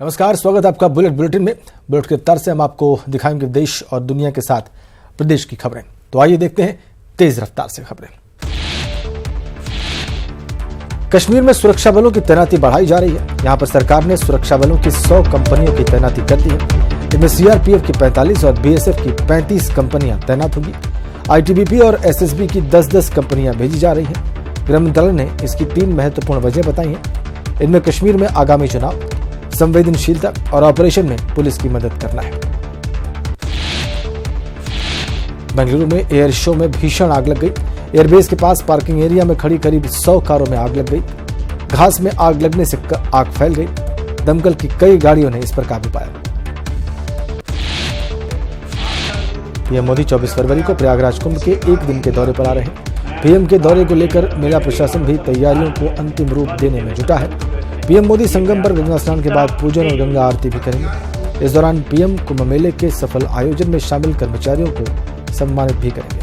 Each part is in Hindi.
नमस्कार, स्वागत है आपका बुलेट बुलेटिन में। बुलेट के रफ्तार से हम आपको दिखाएंगे देश और दुनिया के साथ प्रदेश की खबरें। तो आइए देखते हैं तेज रफ्तार से खबरें। कश्मीर में सुरक्षा बलों की तैनाती बढ़ाई जा रही है। यहां पर सरकार ने सुरक्षा बलों की 100 कंपनियों की तैनाती कर दी है। इनमें सीआरपीएफ की 45 और बीएसएफ की 35 कंपनियां तैनात होगी। आईटीबीपी और एसएसबी की 10-10 कंपनियां भेजी जा रही हैं। गृह मंत्रालय ने इसकी 3 महत्वपूर्ण वजह बताई हैं। इनमें कश्मीर में आगामी चुनाव, संवेदनशीलता और ऑपरेशन में पुलिस की मदद करना है। बेंगलुरु में एयर शो में भीषण आग लग गई। एयरबेस के पास पार्किंग एरिया में खड़ी करीब 100 कारों में आग लग गई। घास में आग लगने से आग फैल गई। दमकल की कई गाड़ियों ने इस पर काबू पाया। पीएम मोदी 24 फरवरी को प्रयागराज कुंभ के एक दिन के दौरे पर आ रहे हैं। पीएम के दौरे को लेकर मेला प्रशासन भी तैयारियों को अंतिम रूप देने में जुटा है। पीएम मोदी संगम पर गंगा स्नान के बाद पूजन और गंगा आरती भी करेंगे। इस दौरान पीएम कुंभ मेले के सफल आयोजन में शामिल कर्मचारियों को सम्मानित भी करेंगे।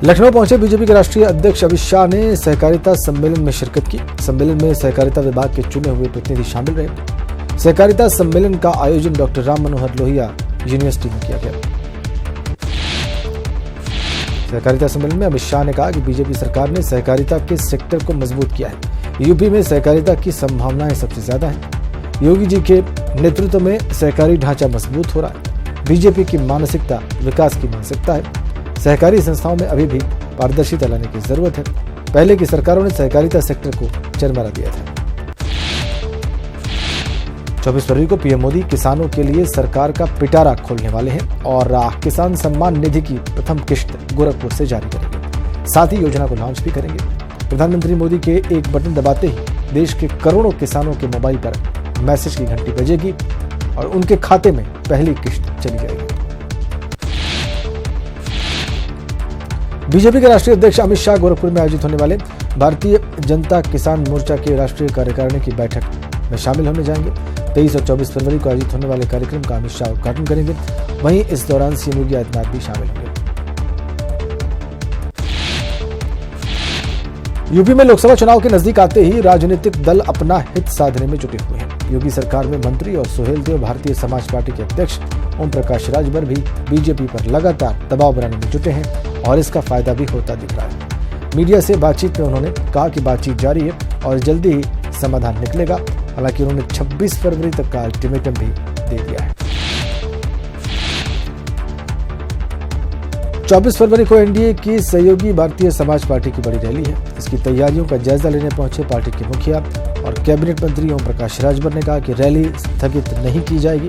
लखनऊ पहुंचे बीजेपी के राष्ट्रीय अध्यक्ष अमित शाह ने सहकारिता सम्मेलन में शिरकत की। सम्मेलन में सहकारिता विभाग के चुने हुए प्रतिनिधि शामिल रहे। सहकारिता सम्मेलन का आयोजन डॉक्टर राम मनोहर लोहिया यूनिवर्सिटी में किया गया। सहकारिता सम्मेलन में अमित शाह ने कहा कि बीजेपी सरकार ने सहकारिता के सेक्टर को मजबूत किया है। यूपी में सहकारिता की संभावनाएं सबसे ज्यादा हैं। योगी जी के नेतृत्व में सहकारी ढांचा मजबूत हो रहा है। बीजेपी की मानसिकता विकास की मानसिकता है। सहकारी संस्थाओं में अभी भी पारदर्शिता लाने की जरूरत है। पहले की सरकारों ने सहकारिता सेक्टर को चरमरा दिया था। 24 फरवरी को पीएम मोदी किसानों के लिए सरकार का पिटारा खोलने वाले हैं और किसान सम्मान निधि की प्रथम किश्त गोरखपुर से जारी करेंगे। साथ ही योजना को लॉन्च भी करेंगे। प्रधानमंत्री मोदी के एक बटन दबाते ही देश के करोड़ों किसानों के मोबाइल पर मैसेज की घंटी बजेगी और उनके खाते में पहली किश्त चली जाएगी। बीजेपी के राष्ट्रीय अध्यक्ष अमित शाह गोरखपुर में आयोजित होने वाले भारतीय जनता किसान मोर्चा के राष्ट्रीय कार्यकारिणी की बैठक में शामिल होने जाएंगे। 23 और 24 फरवरी को आयोजित होने वाले कार्यक्रम का अमित शाह उद्घाटन करेंगे। वहीं इस दौरान सीएम योगी आदित्यनाथ भी शामिल होंगे। यूपी में लोकसभा चुनाव के नजदीक आते ही राजनीतिक दल अपना हित साधने में जुटे हुए हैं। योगी सरकार में मंत्री और सुहेल देव भारतीय समाज पार्टी के अध्यक्ष ओम प्रकाश राजभर भी बीजेपी पर लगातार दबाव बनाने में जुटे हैं और इसका फायदा भी होता दिख रहा है। मीडिया से बातचीत में उन्होंने कहा कि बातचीत जारी है और जल्दी ही समाधान निकलेगा। हालांकि उन्होंने 26 फरवरी तक का अल्टीमेटम भी दे दिया है। 24 फरवरी को एनडीए की सहयोगी भारतीय समाज पार्टी की बड़ी रैली है। इसकी तैयारियों का जायजा लेने पहुंचे पार्टी के मुखिया और कैबिनेट मंत्री ओम प्रकाश राजभर ने कहा कि रैली स्थगित नहीं की जाएगी।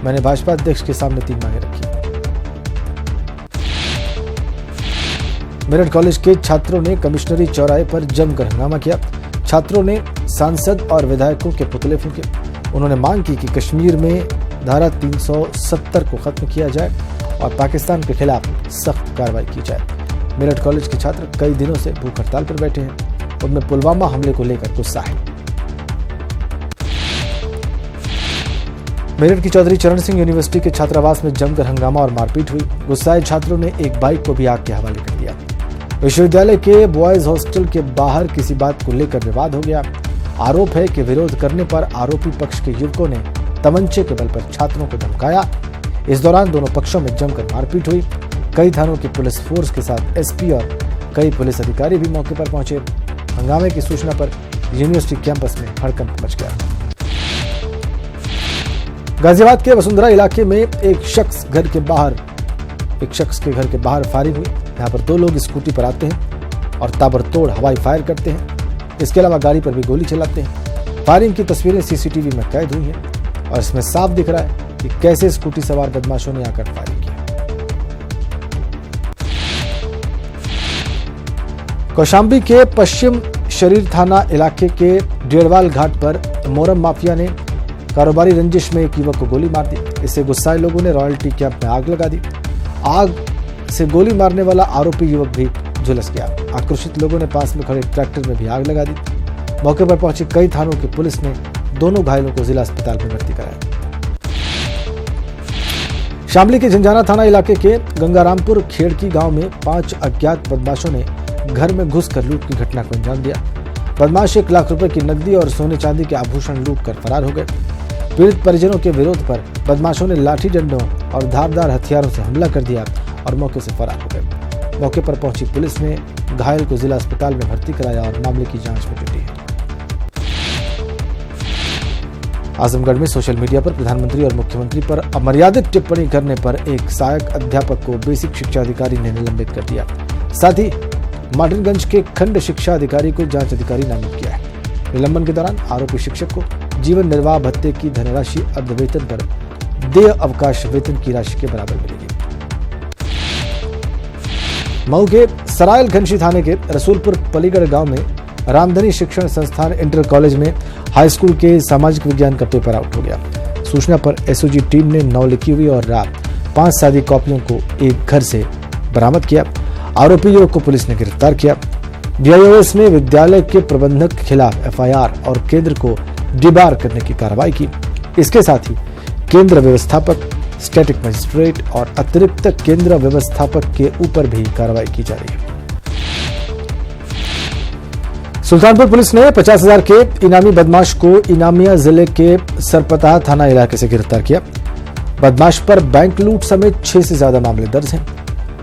मैंने भाजपा अध्यक्ष के सामने 3 मांगे रखी। मेरठ कॉलेज के छात्रों ने कमिश्नरी चौराहे पर जमकर हंगामा किया। छात्रों ने सांसद और विधायकों के पुतले फूंके। उन्होंने मांग की कि कश्मीर में धारा 370 को खत्म किया जाए और पाकिस्तान के खिलाफ सख्त कार्रवाई की जाए। मेरठ कॉलेज के छात्र कई दिनों से भूख हड़ताल पर बैठे हैं। उनमें पुलवामा हमले को लेकर गुस्सा है। मेरठ की चौधरी चरण सिंह यूनिवर्सिटी के छात्रावास में जमकर हंगामा और मारपीट हुई। गुस्साए छात्रों ने एक बाइक को भी आग के हवाले कर दिया। विश्वविद्यालय के बॉयज हॉस्टल के बाहर किसी बात को लेकर विवाद हो गया। आरोप है कि विरोध करने पर आरोपी पक्ष के युवकों ने तमंचे के बल पर छात्रों को धमकाया। इस दौरान दोनों पक्षों में जमकर मारपीट हुई। कई थानों की पुलिस फोर्स के साथ एसपी और कई पुलिस अधिकारी भी मौके पर पहुंचे। हंगामे की सूचना पर यूनिवर्सिटी कैंपस में हड़कंप मच गया। गाजियाबाद के वसुंधरा इलाके में एक शख्स के घर के बाहर फायरिंग हुई। यहाँ पर 2 लोग स्कूटी पर आते हैं और ताबड़तोड़ हवाई फायर करते हैं। इसके अलावा गाड़ी पर भी गोली चलाते हैं। फायरिंग की तस्वीरें सीसीटीवी में कैद हुई हैं और इसमें साफ दिख रहा है कि कैसे स्कूटी सवार बदमाशों ने आकर फायरिंग किया। कौशाम्बी के पश्चिम शरीर थाना इलाके के डेढ़वाल घाट पर मोरम माफिया ने कारोबारी रंजिश में एक युवक को गोली मार दी। इससे गुस्साए लोगों ने रॉयल्टी कैंप में आग लगा दी। आग से गोली मारने वाला आरोपी युवक भी झुलस गया। आक्रोशित लोगों ने पास में खड़े ट्रैक्टर में भी आग लगा दी। मौके पर पहुंची कई थानों की पुलिस ने दोनों घायलों को जिला अस्पताल में भर्ती कराया। शामली के झंझाना थाना इलाके के गंगारामपुर खेड़की गांव में 5 अज्ञात बदमाशों ने घर में घुसकर लूट की घटना को अंजाम दिया। बदमाश 1 लाख रुपए की नकदी और सोने चांदी के आभूषण लूट कर फरार हो गए। पीड़ित परिजनों के विरोध पर बदमाशों ने लाठी डंडों और धारदार हथियारों से हमला कर दिया और मौके से फरार हो गए। मौके पर पहुंची पुलिस ने घायल को जिला अस्पताल में भर्ती कराया और मामले की जांच में जुटी है। आजमगढ़ में सोशल मीडिया पर प्रधानमंत्री और मुख्यमंत्री पर अमर्यादित टिप्पणी करने पर एक सहायक अध्यापक को बेसिक शिक्षा अधिकारी ने निलंबित कर दिया। साथ ही मार्टिनगंज के खंड शिक्षा अधिकारी को जांच अधिकारी नामित किया है। निलंबन के दौरान आरोपी शिक्षक को जीवन निर्वाह भत्ते की धनराशि अर्ध वेतन पर देय अवकाश वेतन की राशि के बराबर मिलेगी। मऊ के सरायल घनशी थाने के रसूलपुर पलीगढ़ गांव में रामधनी शिक्षण संस्थान इंटर कॉलेज में हाई स्कूल के सामाजिक विज्ञान का पेपर आउट हो गया। सूचना पर एसओजी टीम ने 9 लिखी हुई और रात 5 सादी कॉपियों को एक घर से बरामद किया। आरोपी युवक को पुलिस ने गिरफ्तार किया। बीआईओएस ने विद्यालय के प्रबंधक के खिलाफ एफआईआर और केंद्र को डिबार करने की कार्रवाई की। इसके साथ ही केंद्र व्यवस्थापक, स्टैटिक मजिस्ट्रेट और अतिरिक्त केंद्र व्यवस्थापक के ऊपर भी कार्रवाई की जा रही है। सुल्तानपुर पुलिस ने 50,000 के इनामी बदमाश को इनामिया जिले के सरपताह थाना इलाके से गिरफ्तार किया। बदमाश पर बैंक लूट समेत 6 से ज्यादा मामले दर्ज हैं।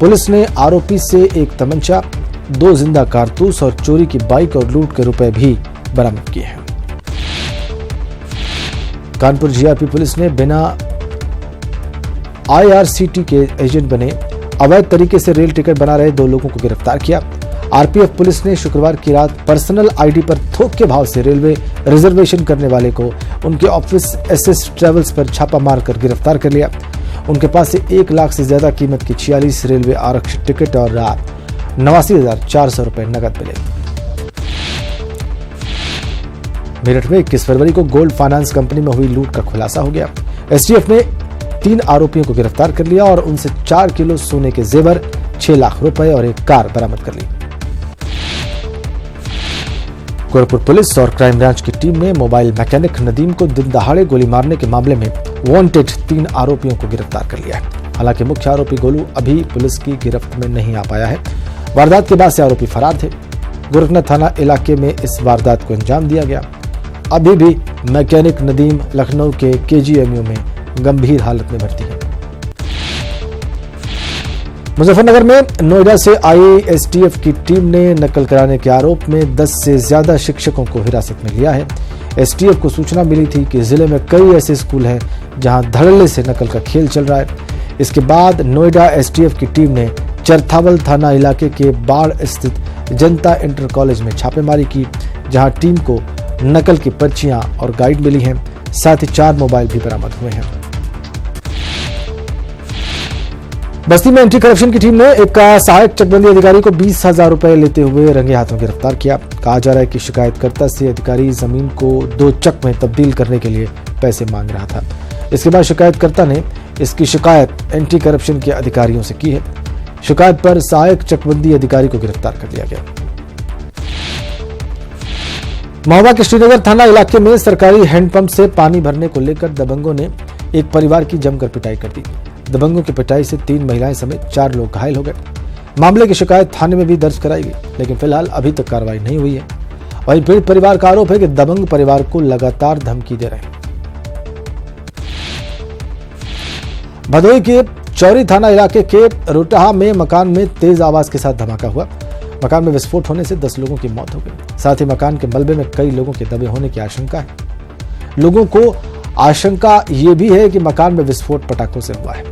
पुलिस ने आरोपी से एक तमंचा, 2 जिंदा कारतूस और चोरी की बाइक और लूट के रुपए भी बरामद किए हैं। कानपुर जीआरपी पुलिस ने बिना आईआरसीटी के एजेंट बने अवैध तरीके से रेल टिकट बना रहे 2 लोगों को गिरफ्तार किया। आरपीएफ पुलिस ने शुक्रवार की रात पर्सनल आईडी पर थोक के भाव से रेलवे रिजर्वेशन करने वाले को उनके ऑफिस एसएस ट्रेवल्स पर छापा मारकर गिरफ्तार कर लिया। उनके पास से 1 लाख से ज्यादा कीमत की 46 रेलवे आरक्षित टिकट और 89,400 रुपए नकद मिले। मेरठ में 21 फरवरी को गोल्ड फाइनेंस कंपनी में हुई लूट का खुलासा हो गया। एसटीएफ ने 3 आरोपियों को गिरफ्तार कर लिया और उनसे 4 किलो सोने के जेवर, 6 लाख रुपए और एक कार बरामद कर ली। गोरखपुर पुलिस और क्राइम ब्रांच की टीम ने मोबाइल मैकेनिक नदीम को दिन दहाड़े गोली मारने के मामले में वांटेड 3 आरोपियों को गिरफ्तार कर लिया है। हालांकि मुख्य आरोपी गोलू अभी पुलिस की गिरफ्त में नहीं आ पाया है। वारदात के बाद से आरोपी फरार थे। गोरखनाथ थाना इलाके में इस वारदात को अंजाम दिया गया। अभी भी मैकेनिक नदीम लखनऊ के केजीएमयू में गंभीर हालत में भर्ती है। मुजफ्फरनगर में नोएडा से आई एसटीएफ की टीम ने नकल कराने के आरोप में 10 से ज्यादा शिक्षकों को हिरासत में लिया है। एसटीएफ को सूचना मिली थी कि जिले में कई ऐसे स्कूल हैं जहां धड़ल्ले से नकल का खेल चल रहा है। इसके बाद नोएडा एसटीएफ की टीम ने चरथावल थाना इलाके के बाढ़ स्थित जनता इंटर कॉलेज में छापेमारी की, जहां टीम को नकल की पर्चियां और गाइड मिली हैं। साथ ही 4 मोबाइल भी बरामद हुए हैं। बस्ती में एंटी करप्शन की टीम ने एक सहायक चकबंदी अधिकारी को 20,000 रुपए लेते हुए रंगे हाथों गिरफ्तार किया। कहा जा रहा है कि शिकायतकर्ता से अधिकारी जमीन को 2 चक में तब्दील करने के लिए पैसे मांग रहा था। इसके बाद शिकायतकर्ता ने इसकी शिकायत एंटी करप्शन के अधिकारियों से की है। शिकायत पर सहायक चकबंदी अधिकारी को गिरफ्तार कर लिया गया। महोबा के श्रीनगर थाना इलाके में सरकारी हैंडपंप से पानी भरने को लेकर दबंगों ने एक परिवार की जमकर पिटाई कर दी। दबंगों की पिटाई से 3 महिलाएं समेत 4 लोग घायल हो गए। मामले की शिकायत थाने में भी दर्ज कराई गई, लेकिन फिलहाल अभी तक कार्रवाई नहीं हुई है। वहीं पीड़ित परिवार का आरोप है कि दबंग परिवार को लगातार धमकी दे रहे हैं। भदोही के चौरी थाना इलाके के रोटाहा में मकान में तेज आवाज के साथ धमाका हुआ। मकान में विस्फोट होने से 10 लोगों की मौत हो गई। साथ ही मकान के मलबे में कई लोगों के दबे होने की आशंका है। लोगों को आशंका ये भी है कि मकान में विस्फोट पटाखों से हुआ है।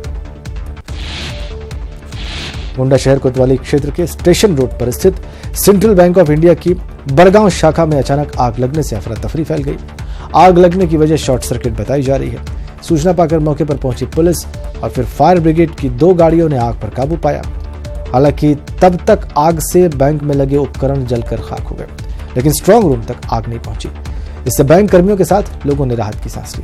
गोंडा शहर कोतवाली क्षेत्र के स्टेशन रोड पर स्थित सेंट्रल बैंक ऑफ इंडिया की बड़गांव शाखा में अचानक आग लगने से अफरा तफरी फैल गई। आग लगने की वजह शॉर्ट सर्किट बताई जा रही है। सूचना पाकर मौके पर पहुंची पुलिस और फिर फायर ब्रिगेड की 2 गाड़ियों ने आग पर काबू पाया। हालांकि तब तक आग से बैंक में लगे उपकरण जलकर खाक हो गए, लेकिन स्ट्रांग रूम तक आग नहीं पहुंची। इससे बैंक कर्मियों के साथ लोगों ने राहत की सांस ली।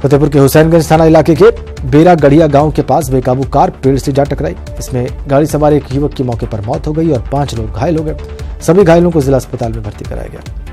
फतेहपुर के हुसैनगंज थाना इलाके के बेरा गढ़िया गांव के पास बेकाबू कार पेड़ से जा टकराई। इसमें गाड़ी सवार एक युवक की मौके पर मौत हो गई और 5 लोग घायल हो गए। सभी घायलों को जिला अस्पताल में भर्ती कराया गया।